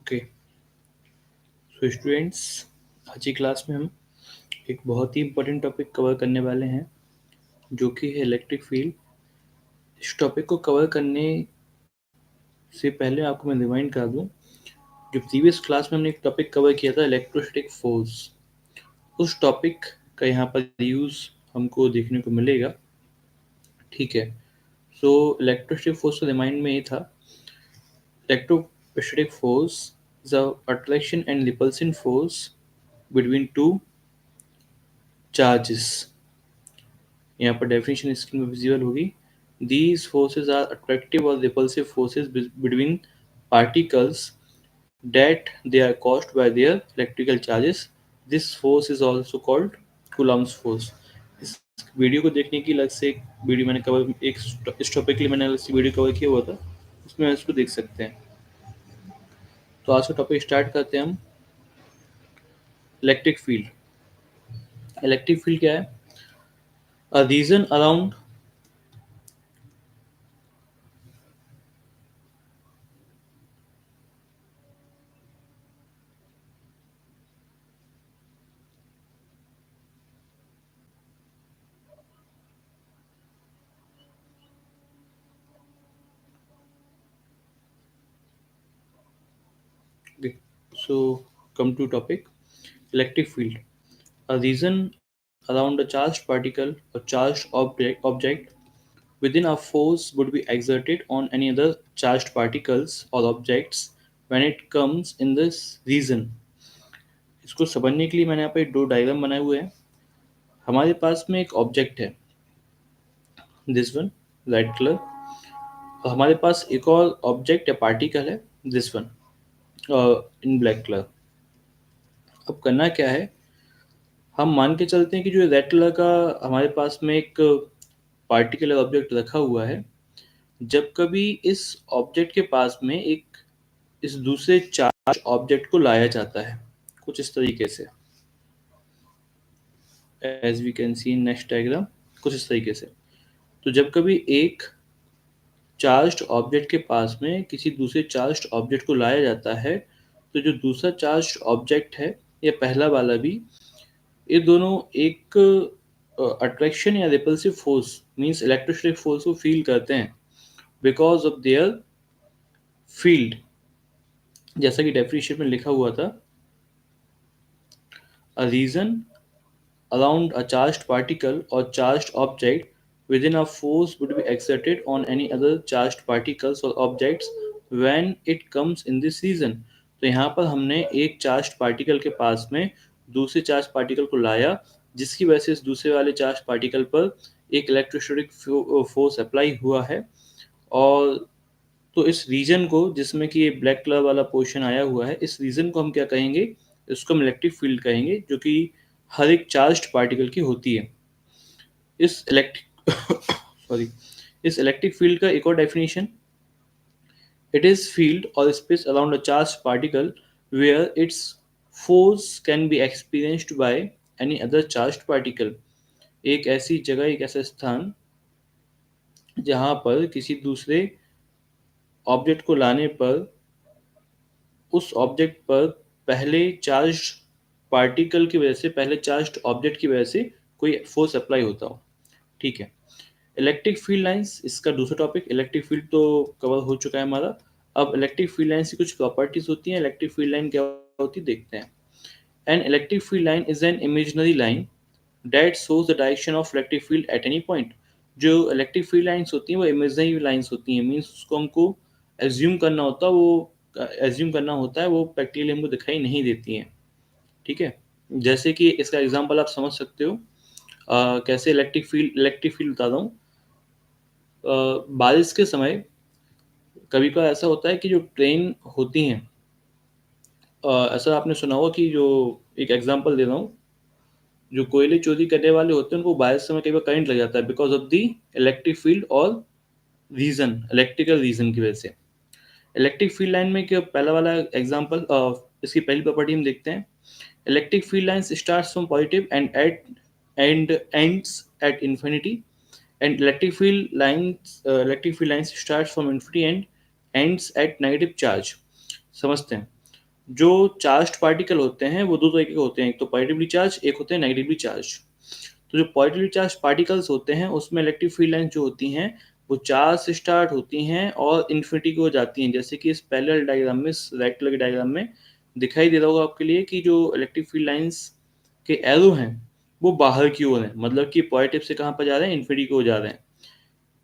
Okay. So students, आज की class में हम एक बहुत ही इम्पोर्टेंट टॉपिक कवर करने वाले हैं जो कि है इलेक्ट्रिक फील्ड। इस टॉपिक को कवर करने से पहले आपको मैं रिमाइंड करा दूं, जो प्रीवियस क्लास में हमने एक टॉपिक कवर किया था इलेक्ट्रोस्टैटिक फोर्स, उस टॉपिक का यहाँ पर यूज़ हमको देखने को मिलेगा। ठीक है। सो इलेक्ट्रोस्टैटिक फोर्स का रिमाइंड में ये था, electrostatic force is a attraction and repulsion force between two charges। यहाँ पर डेफिनेशन स्क्रीन में विजिबल होगी। These forces are attractive or repulsive forces between particles that they are caused by their electrical charges. This force is also called Coulomb's force। इस video को देखने की अलग से एक वीडियो मैंने कवर, एक इस टॉपिक के लिए मैंने अलग से वीडियो कवर किया हुआ था, उसमें इसको देख सकते हैं। तो आज का टॉपिक स्टार्ट करते हैं हम। Electric field. इलेक्ट्रिक फील्ड क्या है? A region around so come to topic electric field. A region around a charged particle or charged object within a force would be exerted on any other charged particles or objects when it comes in this region। इसको समझने के लिए मैंने यहाँ पे दो diagram बनाए हुए हैं। हमारे पास में एक ऑब्जेक्ट है, दिस वन, रेड कलर, और हमारे पास एक और ऑब्जेक्ट या पार्टिकल है, this one, in black colour. अब करना क्या है, हम मान के चलते हैं कि जो रेड कलर का हमारे पास में एक पार्टिकुलर ऑब्जेक्ट रखा हुआ है। जब कभी इस ऑब्जेक्ट के पास में एक इस दूसरे चार्ज ऑब्जेक्ट को लाया जाता है कुछ इस तरीके से, as we can see in next diagram, कुछ इस तरीके से। तो जब कभी एक चार्ज्ड ऑब्जेक्ट के पास में किसी दूसरे चार्ज्ड ऑब्जेक्ट को लाया जाता है, तो जो दूसरा चार्ज्ड ऑब्जेक्ट है या पहला वाला भी, ये दोनों एक अट्रैक्शन या repulsive force means electrostatic force को फील करते हैं बिकॉज ऑफ देयर फील्ड। जैसा कि डेफिनेशन में लिखा हुआ था, a reason around a charged particle or charged object within a force would be exerted on any other charged particles or objects when it comes in this region। तो यहाँ पर हमने एक चार्ज पार्टिकल के पास में दूसरे चार्ज पार्टिकल को लाया, जिसकी वजह से इस दूसरे वाले चार्ज पार्टिकल पर एक इलेक्ट्रोस्टैटिक फोर्स अप्लाई हुआ है। और तो इस रीजन को, जिसमें कि ये ब्लैक कलर वाला पोर्शन आया हुआ है, इस रीजन को हम क्या कहेंगे? इसको हम इलेक्ट्रिक फील्ड कहेंगे, जो कि हर एक चार्ज्ड पार्टिकल की होती है। इस इलेक्ट्रिक सॉरी इस इलेक्ट्रिक फील्ड का एक और definition, it is field or space around a charge particle where its force can be experienced by any other charge particle. एक ऐसी जगह, एक ऐसा स्थान जहां पर किसी दूसरे ऑब्जेक्ट को लाने पर उस ऑब्जेक्ट पर पहले चार्ज पार्टिकल की वजह से, पहले चार्ज ऑब्जेक्ट की वजह से कोई फोर्स अप्लाई होता हो। ठीक है। इलेक्ट्रिक फील्ड लाइंस, इसका दूसरा टॉपिक। इलेक्ट्रिक फील्ड तो कवर हो चुका है हमारा। अब इलेक्ट्रिक फील्ड लाइंस की कुछ प्रॉपर्टीज होती हैं। इलेक्ट्रिक फील्ड लाइन क्या होती है देखते हैं। An electric field line is an imaginary line that shows the direction of electric field at any point. जो इलेक्ट्रिक फील्ड लाइंस होती हैं वो इमेजिनरी लाइंस होती हैं, मीन्स उसको हमको एज्यूम करना होता है, वो प्रैक्टिकली हमको दिखाई नहीं देती हैं। ठीक है। जैसे कि इसका एग्जांपल आप समझ सकते हो। कैसे इलेक्ट्रिक फील्ड बता रहा हूँ। बारिश के समय कभी कभार ऐसा होता है कि जो ट्रेन होती हैं, ऐसा आपने सुना होगा कि जो, एक एग्जांपल दे रहा हूँ, जो कोयले चोरी करने वाले होते हैं उनको बारिश समय कई बार करंट लग जाता है because of the electric field और रीजन, इलेक्ट्रिकल रीजन की वजह से। इलेक्ट्रिक फील्ड लाइन में क्या, पहला वाला एग्जांपल, इसकी पहली प्रॉपर्टी हम देखते हैं। Electric field lines starts from positive and ends at infinity, and electric field lines starts from infinity and ends at negative charge। समझते हैं। जो चार्ज्ड पार्टिकल होते हैं वो दो तरीके के होते हैं, एक तो पॉजिटिवली चार्ज, एक होते हैं नेगेटिवली चार्ज। तो जो पॉजिटिवली चार्ज पार्टिकल्स होते हैं उसमें इलेक्ट्रिक फील्ड लाइंस जो होती हैं वो चार्ज से स्टार्ट होती हैं और इन्फिनिटी की हो जाती हैं, जैसे कि इस पैरेलल डायग्राम में, इस रेड कलर के डायग्राम में दिखाई दे रहा होगा आपके लिए कि जो इलेक्ट्रिक फील्ड लाइंस के एरो हैं वो बाहर की ओर हैं, मतलब कि पॉजिटिव से कहाँ पर जा रहे हैं, इन्फिनिटी की ओर जा रहे हैं।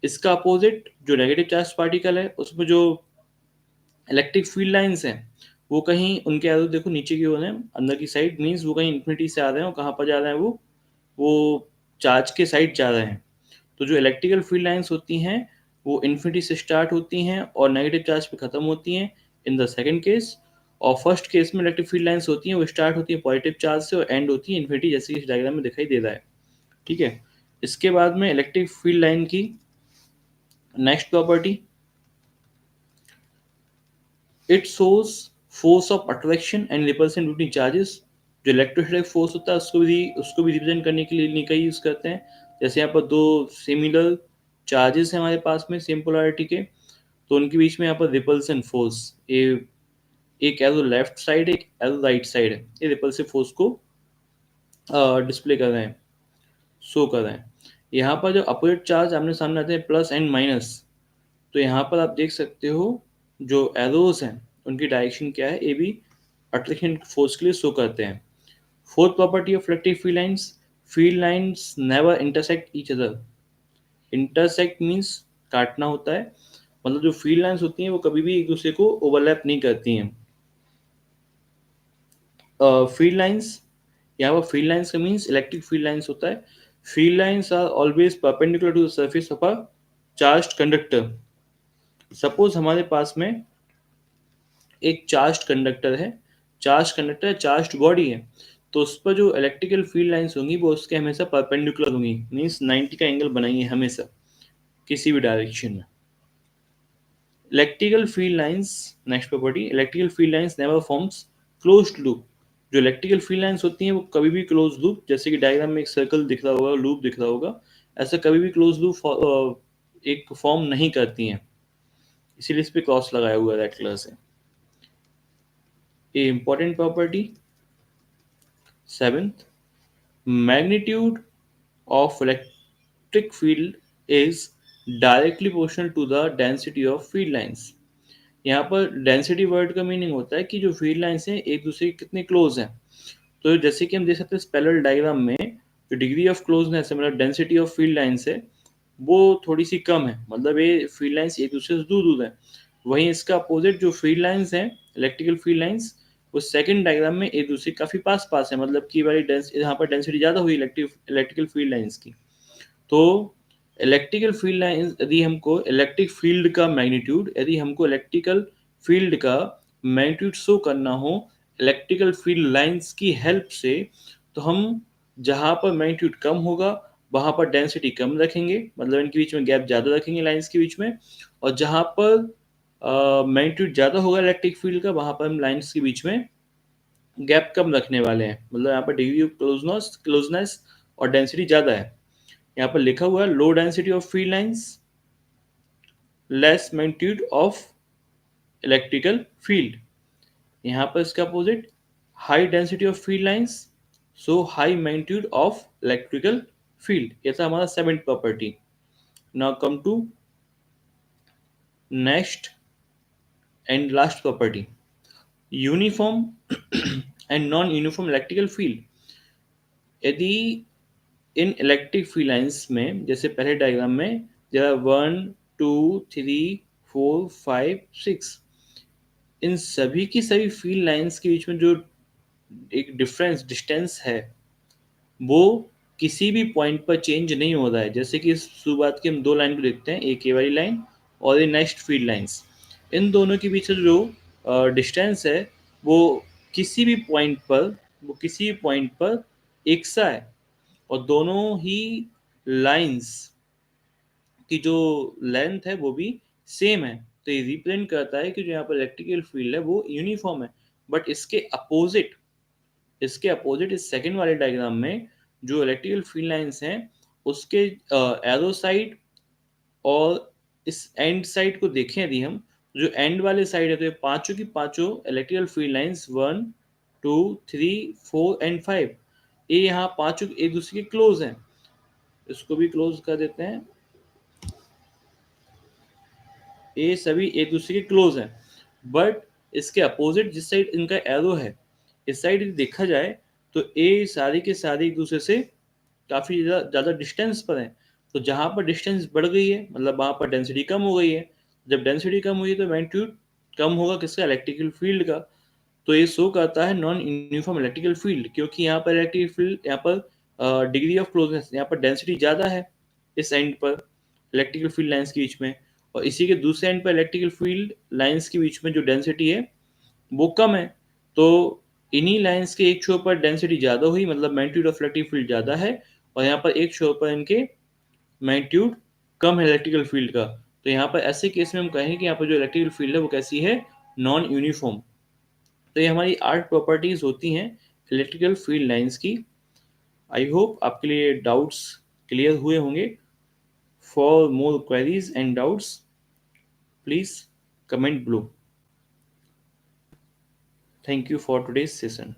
इसका अपोजिट जो नेगेटिव चार्ज पार्टिकल है उसमें जो इलेक्ट्रिक फील्ड लाइंस हैं वो कहीं उनके एरो देखो नीचे की ओर हैं, अंदर की साइड, मीन्स वो कहीं इन्फिनिटी से आ रहे हैं और कहाँ पर जा रहे हैं वो चार्ज के साइड जा रहे हैं। तो जो इलेक्ट्रिकल फील्ड लाइंस होती हैं वो इन्फिनिटी से स्टार्ट होती हैं और नेगेटिव चार्ज पे खत्म होती हैं इन द सेकंड केस। और फर्स्ट केस में इलेक्ट्रिक फील्ड लाइंस होती हैं वो स्टार्ट होती है पॉजिटिव चार्ज से और एंड होती है इन्फिनिटी, जैसे कि इस डायग्राम में दिखाई दे रहा है। ठीक है। इसके बाद में इलेक्ट्रिक फील्ड लाइन की next property, it shows force of attraction and repulsion between charges. जो इलेक्ट्रोस्टैटिक फोर्स होता है उसको भी रिप्रेजेंट करने के लिए निका यूज करते हैं। जैसे यहाँ पर दो सिमिलर चार्जेस हैं हमारे पास में सेम पोलैरिटी के, तो उनके बीच में यहाँ पर रिपल्सन फोर्स, ये एक एरो लेफ्ट साइड एक एरो राइट साइड है, ये रिपल्सिव फोर्स को डिस्प्ले कर रहे हैं, शो कर रहे हैं। यहाँ पर जो अपोजिट चार्ज आमने सामने आते हैं प्लस एंड माइनस, तो यहाँ पर आप देख सकते हो जो एरोज हैं उनकी डायरेक्शन क्या है, ये भी अट्रैक्शन फोर्स के लिए शो करते हैं। Fourth property of electric field lines never intersect each other. Intersect means काटना होता है, मतलब जो फील्ड लाइंस होती हैं वो कभी भी एक दूसरे को ओवरलैप नहीं करती हैं। फील्ड लाइंस, यहाँ पर फील्ड लाइंस का मीन्स इलेक्ट्रिक फील्ड लाइंस होता है। Field lines are always perpendicular to the surface of a charged conductor. Suppose हमारे पास में एक चार्ज्ड कंडक्टर है, चार्ज्ड बॉडी है, तो उस पर जो इलेक्ट्रिकल फील्ड लाइंस होंगी वो उसके हमेशा परपेंडिकुलर होंगी, मीन्स 90 का एंगल बनाएंगे हमेशा किसी भी डायरेक्शन में। Electrical field lines, next property, electrical field lines never forms closed loop. जो इलेक्ट्रिकल फील्ड लाइंस होती हैं वो कभी भी क्लोज लूप, जैसे कि डायग्राम में एक सर्कल दिख रहा होगा, लूप दिख रहा होगा, ऐसा कभी भी क्लोज लूप एक फॉर्म नहीं करती हैं, इसीलिए इस पे क्रॉस लगाया हुआ है रेड कलर से। ए important property seventh, magnitude of electric field is directly proportional to the density of field lines। यहाँ पर डेंसिटी वर्ड का मीनिंग होता है कि जो फील्ड लाइंस हैं एक दूसरे के कितने क्लोज हैं। तो जैसे कि हम देख सकते हैं पैरेलल डायग्राम में जो डिग्री ऑफ क्लोजनेस है, मतलब डेंसिटी ऑफ फील्ड लाइंस है, वो थोड़ी सी कम है, मतलब ये फील्ड लाइंस एक दूसरे से दूर दूर है। वहीं इसका अपोजिट जो फील्ड लाइंस हैं, इलेक्ट्रिकल फील्ड लाइंस, वो सेकंड डायग्राम में एक दूसरे काफी पास पास है, मतलब कि वाली यहाँ पर डेंसिटी ज्यादा हुई इलेक्ट्रिकल फील्ड लाइंस की। तो इलेक्ट्रिकल फील्ड लाइंस, यदि हमको इलेक्ट्रिकल फील्ड का मैग्नीट्यूड शो करना हो इलेक्ट्रिकल फील्ड लाइंस की हेल्प से, तो हम जहाँ पर मैग्नीट्यूड कम होगा वहाँ पर डेंसिटी कम रखेंगे, मतलब इनके बीच में गैप ज़्यादा रखेंगे लाइंस के बीच में। और जहाँ पर मैग्नीट्यूड ज़्यादा होगा इलेक्ट्रिक फील्ड का वहाँ पर हम लाइंस के बीच में गैप कम रखने वाले हैं, मतलब यहाँ पर डिग्री ऑफ क्लोजनेस और डेंसिटी ज़्यादा है। यहाँ पर लिखा हुआ है low density of field lines, less magnitude of electrical field. यहाँ पर इसका opposite high density of field lines, so high magnitude of electrical field. ये था हमारा seventh property. Now come to next and last property, uniform and non uniform electrical field. यदि इन electric field lines में, जैसे पहले डायग्राम में जरा 1 2 3 4 5 6, इन सभी की सभी फील्ड लाइंस के बीच में जो एक डिस्टेंस है वो किसी भी पॉइंट पर चेंज नहीं हो रहा है। जैसे कि इस शुरुआत की हम दो लाइन को देखते हैं, एक ये वाली लाइन और ये नेक्स्ट फील्ड लाइंस, इन दोनों के बीच जो डिस्टेंस है वो किसी भी पॉइंट पर एक सा है, और दोनों ही लाइंस की जो लेंथ है वो भी सेम है। तो ये रिप्रेजेंट करता है कि जो यहाँ पर इलेक्ट्रिकल फील्ड है वो यूनिफॉर्म है। बट इसके अपोजिट इस सेकंड वाले डायग्राम में जो इलेक्ट्रिकल फील्ड लाइंस हैं उसके एरो साइड और इस एंड साइड को देखें यदि हम, जो एंड वाले साइड है तो ये पांचों की पांचों इलेक्ट्रिकल फील्ड लाइंस 1 2 3 4 एंड 5, ये यहाँ पांचों एक दूसरे के क्लोज हैं, इसको भी क्लोज कर देते हैं। ये सभी एक दूसरे के क्लोज हैं, बट इसके अपोजिट जिस साइड इनका एरो है, इस साइड यदि देखा जाए तो ये सारी के सारी एक दूसरे से काफ़ी ज़्यादा डिस्टेंस पर हैं। तो जहाँ पर डिस्टेंस बढ़ गई है मतलब वहाँ पर डेंसिटी कम हो गई है, जब डेंसिटी कम हुई है तो मैग्नीट्यूड कम होगा किसका, इलेक्ट्रिकल फील्ड का। तो ये शो करता है नॉन यूनिफॉर्म इलेक्ट्रिकल फील्ड, क्योंकि यहाँ पर इलेक्ट्रिकल फील्ड यहाँ पर डिग्री ऑफ क्लोजनेस यहाँ पर डेंसिटी ज़्यादा है इस एंड पर इलेक्ट्रिकल फील्ड लाइंस के बीच में, और इसी के दूसरे एंड पर इलेक्ट्रिकल फील्ड लाइंस के बीच में जो डेंसिटी है वो कम है। तो इन्हीं लाइंस के एक छोर पर डेंसिटी ज़्यादा हुई मतलब मैग्नीट्यूड ऑफ इलेक्ट्रिक फील्ड ज़्यादा है, और यहाँ पर एक छोर पर इनके मैग्नीट्यूड कम है इलेक्ट्रिकल फील्ड का। तो यहाँ पर ऐसे केस में हम कहेंगे कि यहाँ पर जो इलेक्ट्रिकल फील्ड है वो कैसी है, नॉन यूनिफॉर्म। तो ये हमारी 8 प्रॉपर्टीज होती हैं इलेक्ट्रिकल फील्ड लाइंस की। आई होप आपके लिए डाउट्स क्लियर हुए होंगे। For more queries and doubts please comment below. Thank you for today's session.